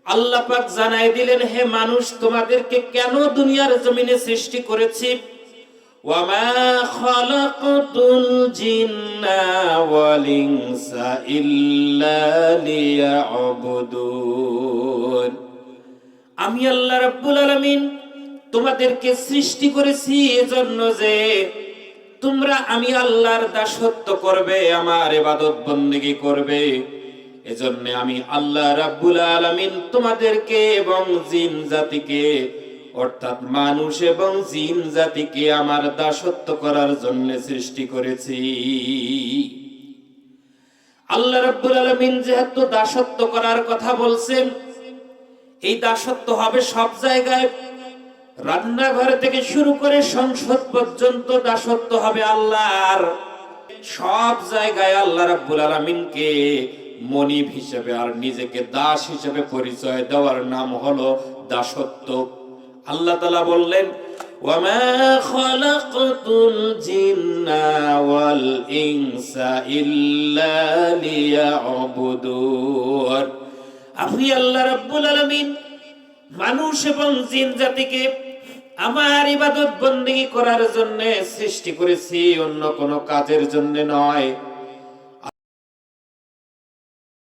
আল্লাহ পাক জানাই দিলেন, হে মানুষ, তোমাদেরকে কেন দুনিয়ার জমিনে সৃষ্টি করেছি। ওয়ামা খালাকতুল জিন্না ওয়াল ইনসা ইল্লা লিয়াবুদুন। আমি আল্লাহ রাব্বুল আলামিন তোমাদেরকে সৃষ্টি করেছি এজন্য যে তোমরা আমি আল্লাহর দাসত্ব করবে, আমার ইবাদত বন্দেগী করবে। এজন্য আমি আল্লাহ রাব্বুল আলামিন তোমাদেরকে এবং জিন জাতিকে, অর্থাৎ মানুষ এবং জিন জাতিকে আমার দাসত্ব করার জন্য সৃষ্টি করেছি। আল্লাহ রাব্বুল আলামিন যেহেতু দাসত্ব করার কথা বলছেন, এই দাসত্ব হবে সব জায়গায়। রান্নাঘর থেকে শুরু করে সংসদ পর্যন্ত দাসত্ব হবে আল্লাহর। সব জায়গায় আল্লাহ রাব্বুল আলামিনকে মনিব হিসেবে আর নিজেকে দাস হিসেবে পরিচয় দেওয়ার নাম হলো দাসত্ব। আল্লাহ তাআলা বললেন, ওয়ামা খালাকতুল জিন্না ওয়াল ইনসা ইল্লা লিয়াবুদুন। আমি আল্লাহ রাব্বুল আলামিন মানুষ এবং জিন জাতিকে আমার ইবাদত বন্দেগী করার জন্য সৃষ্টি করেছি, অন্য কোনো কাজের জন্য নয়।